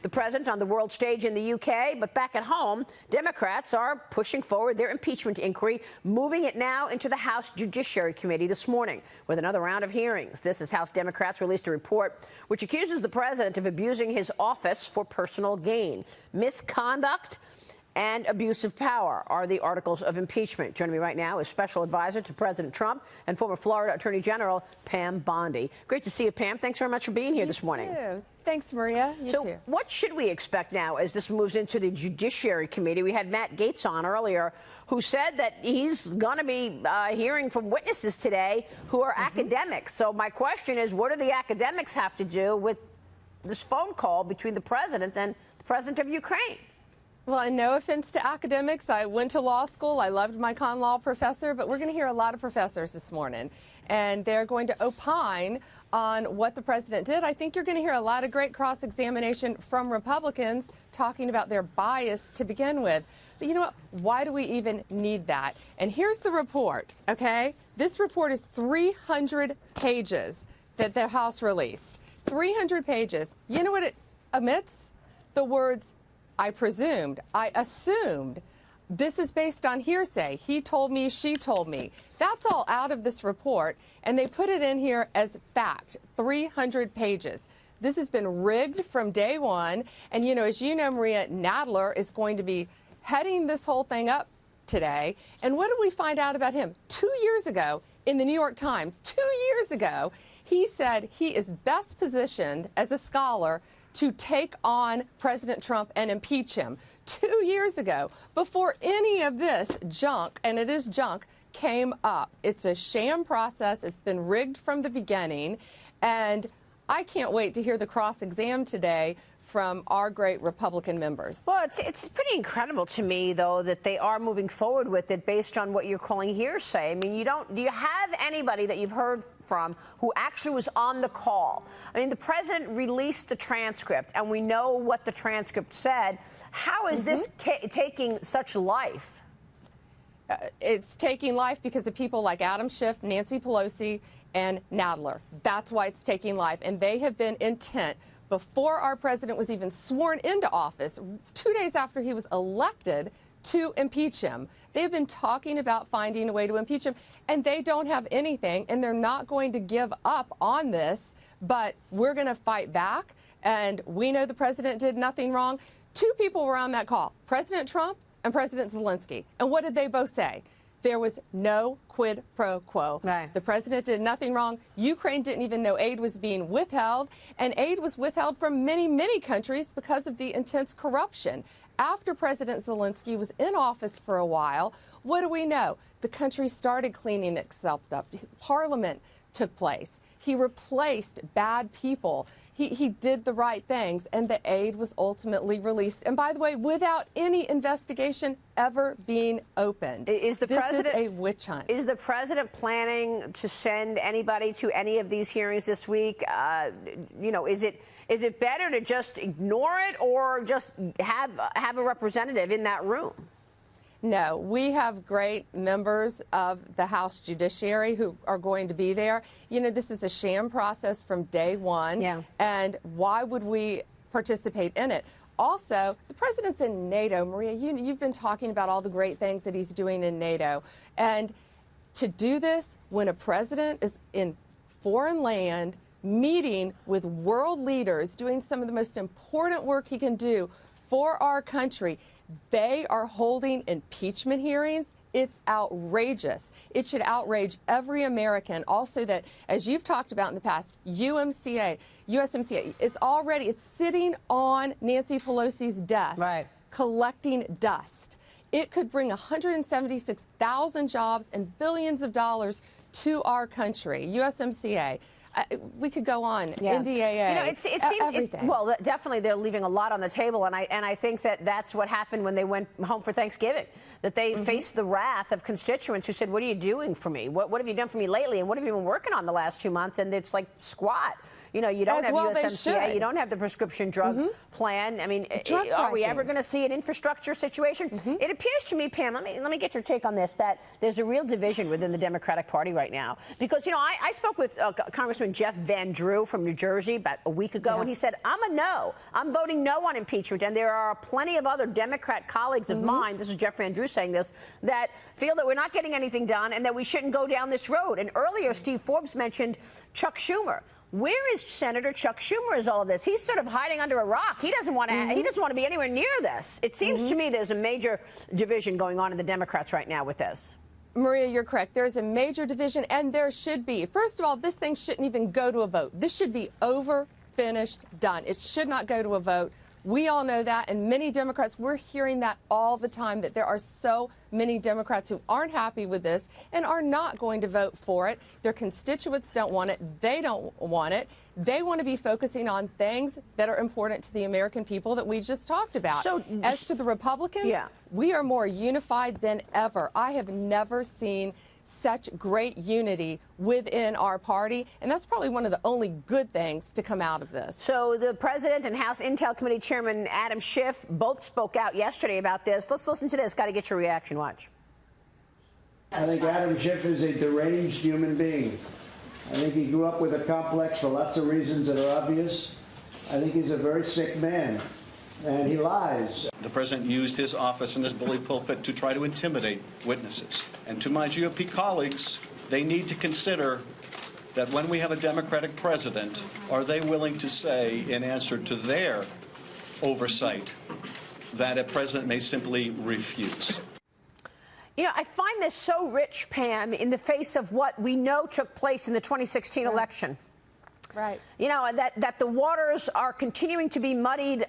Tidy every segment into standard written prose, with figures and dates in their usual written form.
the president on the world stage in the UK, but back at home, Democrats are pushing forward their impeachment inquiry, moving it now into the House Judiciary Committee this morning with another round of hearings. This is House Democrats released a report which accuses the president of abusing his office for personal gain. Misconduct and abuse of power are the articles of impeachment. Joining me right now is Special Advisor to President Trump and former Florida Attorney General Pam Bondi. Great to see you, Pam. Thanks very much for being here this morning. Too. Thanks, Maria. You too. What should we expect now as this moves into the Judiciary Committee? We had Matt Gaetz on earlier, who said that he's going to be hearing from witnesses today who are academics. So my question is, what do the academics have to do with this phone call between the president and the president of Ukraine? Well, and no offense to academics. I went to law school. I loved my con law professor, but we're going to hear a lot of professors this morning, and they're going to opine on what the president did. I think you're going to hear a lot of great cross-examination from Republicans talking about their bias to begin with. But you know what? Why do we even need that? And here's the report, okay? This report is 300 pages that the House released. 300 pages. You know what it omits? The words, I presumed, I assumed. This is based on hearsay. He told me, she told me. That's all out of this report, and they put it in here as fact, 300 pages. This has been rigged from day one, and you know, as you know, Maria, Nadler is going to be heading this whole thing up today. And what did we find out about him? 2 years ago in the New York Times, 2 years ago, he said he is best positioned as a scholar to take on President Trump and impeach him 2 years ago, before any of this junk, and it is junk, came up. It's a sham process. It's been rigged from the beginning, and I can't wait to hear the cross-exam today from our great Republican members. Well, it's pretty incredible to me, though, that they are moving forward with it based on what you're calling hearsay. I mean, do you have anybody that you've heard from who actually was on the call? I mean, the president released the transcript, and we know what the transcript said. How is this taking such life? It's taking life because of people like Adam Schiff, Nancy Pelosi, and Nadler. That's why it's taking life, and they have been intent before our president was even sworn into office, 2 days after he was elected, to impeach him. They've been talking about finding a way to impeach him, and they don't have anything, and they're not going to give up on this, but we're going to fight back, and we know the president did nothing wrong. Two people were on that call, President Trump and President Zelensky, and what did they both say? There was no quid pro quo. Right. The president did nothing wrong. Ukraine didn't even know aid was being withheld, and aid was withheld from many, many countries because of the intense corruption. After President Zelensky was in office for a while, what do we know? The country started cleaning itself up. Parliament took place. He replaced bad people. He did the right things, and the aid was ultimately released. And by the way, without any investigation ever being opened. This is a witch hunt. Is the president planning to send anybody to any of these hearings this week? You know, is it better to just ignore it or just have a representative in that room? No, we have great members of the House Judiciary who are going to be there. You know, this is a sham process from day one. Yeah. And why would we participate in it? Also, the president's in NATO. Maria, you've been talking about all the great things that he's doing in NATO. And to do this when a president is in foreign land, meeting with world leaders, doing some of the most important work he can do for our country, they are holding impeachment hearings. It's outrageous. It should outrage every American. Also that, as you've talked about in the past, USMCA, it's sitting on Nancy Pelosi's desk, right, collecting dust. It could bring 176,000 jobs and billions of dollars to our country. USMCA. We could go on. Yeah. NDAA. You know, it seems everything. Well, definitely, they're leaving a lot on the table, and I think that's what happened when they went home for Thanksgiving. That they faced the wrath of constituents who said, "What are you doing for me? What have you done for me lately? And what have you been working on the last 2 months?" And it's like squat. You know, you don't have well they USMCA, should. you don't have the prescription drug plan. I mean, are we ever going to see an infrastructure situation? It appears to me, Pam, let me get your take on this, that there's a real division within the Democratic Party right now. Because, you know, I spoke with Congressman Jeff Van Drew from New Jersey about a week ago, and he said, I'm a no. I'm voting no on impeachment. And there are plenty of other Democrat colleagues of mine, this is Jeff Van Drew saying this, that feel that we're not getting anything done and that we shouldn't go down this road. And earlier, Steve Forbes mentioned Chuck Schumer. Where is Senator Chuck Schumer as all of this? He's sort of hiding under a rock. He doesn't want to. He doesn't want to be anywhere near this. It seems to me there's a major division going on in the Democrats right now with this. Maria, you're correct. There's a major division, and there should be. First of all, this thing shouldn't even go to a vote. This should be over, finished, done. It should not go to a vote. We all know that, and many Democrats, we're hearing that all the time, that there are so many Democrats who aren't happy with this and are not going to vote for it. Their constituents don't want it. They don't want it. They want to be focusing on things that are important to the American people that we just talked about. So, as to the Republicans, we are more unified than ever. I have never seen such great unity within our party, and that's probably one of the only good things to come out of this. So the President and House Intel Committee Chairman Adam Schiff both spoke out yesterday about this. Let's listen to this. Got to get your reaction. Watch. I think Adam Schiff is a deranged human being. I think he grew up with a complex for lots of reasons that are obvious. I think he's a very sick man, and he lies. The president used his office and his bully pulpit to try to intimidate witnesses. And to my GOP colleagues, they need to consider that when we have a Democratic president, are they willing to say, in answer to their oversight, that a president may simply refuse? You know, I find this so rich, Pam, in the face of what we know took place in the 2016 election. Right. You know, that the waters are continuing to be muddied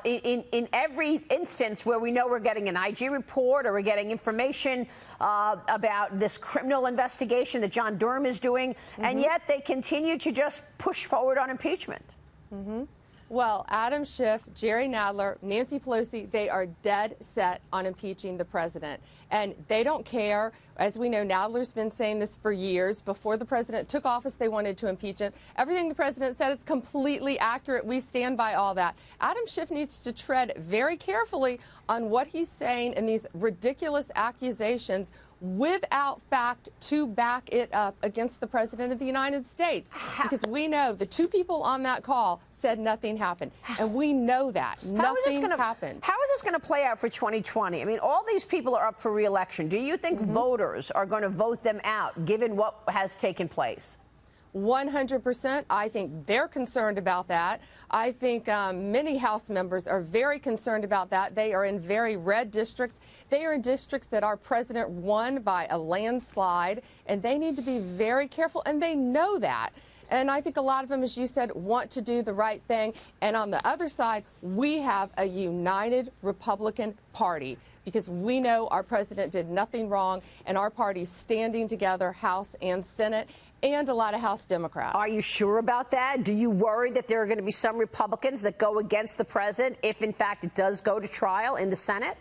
in every instance where we know we're getting an IG report or we're getting information about this criminal investigation that John Durham is doing, and yet they continue to just push forward on impeachment. Well, Adam Schiff, Jerry Nadler, Nancy Pelosi, they are dead set on impeaching the president. And they don't care. As we know, Nadler's been saying this for years. Before the president took office, they wanted to impeach him. Everything the president said is completely accurate. We stand by all that. Adam Schiff needs to tread very carefully on what he's saying in these ridiculous accusations without fact to back it up against the president of the United States. Because we know the two people on that call said nothing happened. And we know that. Nothing happened. How is this going to play out for 2020? I mean, all these people are up for re-election. Do you think voters are going to vote them out, given what has taken place? 100%. I think they're concerned about that. I think many House members are very concerned about that. They are in very red districts. They are in districts that our president won by a landslide, and they need to be very careful, and they know that. And I think a lot of them, as you said, want to do the right thing. And on the other side, we have a united Republican Party because we know our president did nothing wrong, and our party's standing together, House and Senate, and a lot of House Democrats. Are you sure about that? Do you worry that there are going to be some Republicans that go against the president if, in fact, it does go to trial in the Senate?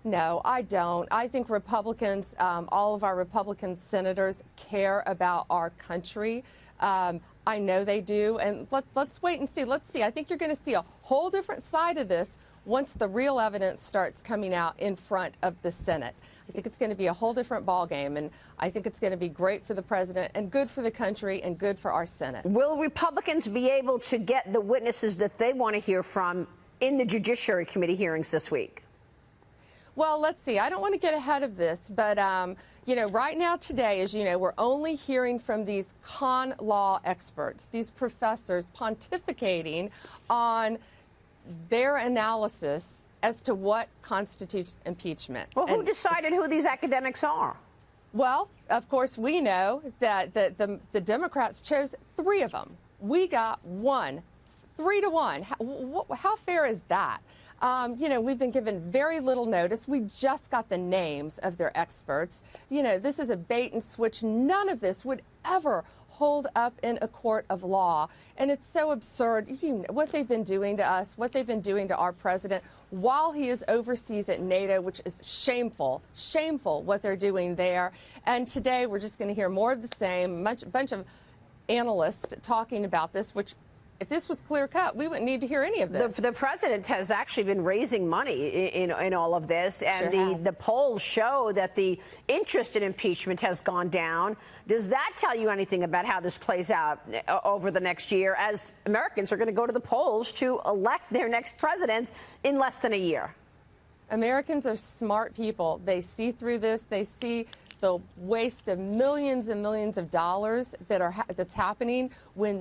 No, I don't. I think Republicans, all of our Republican senators care about our country. I know they do. And let's wait and see. Let's see. I think you're going to see a whole different side of this once the real evidence starts coming out in front of the Senate. I think it's going to be a whole different ballgame, and I think it's going to be great for the president and good for the country and good for our Senate. Will Republicans be able to get the witnesses that they want to hear from in the Judiciary Committee hearings this week? Well, let's see. I don't want to get ahead of this, but, you know, right now today, as you know, we're only hearing from these con law experts, these professors pontificating on their analysis as to what constitutes impeachment. Well, who decided who these academics are? Well, of course, we know that the Democrats chose 3 of them. We got 1, 3 to 1. How fair is that? You know, we've been given very little notice. We just got the names of their experts. You know, this is a bait and switch. None of this would ever hold up in a court of law. And it's so absurd. You know, what they've been doing to us, what they've been doing to our president while he is overseas at NATO, which is shameful, shameful what they're doing there. And today we're just going to hear more of the same, bunch of analysts talking about this, which if this was clear cut, we wouldn't need to hear any of this. The president has actually been raising money in all of this, and Sure the polls show that the interest in impeachment has gone down. Does that tell you anything about how this plays out over the next year, as Americans are going to go to the polls to elect their next president in less than a year? Americans are smart people. They see through this. They see the waste of millions and millions of dollars that's happening when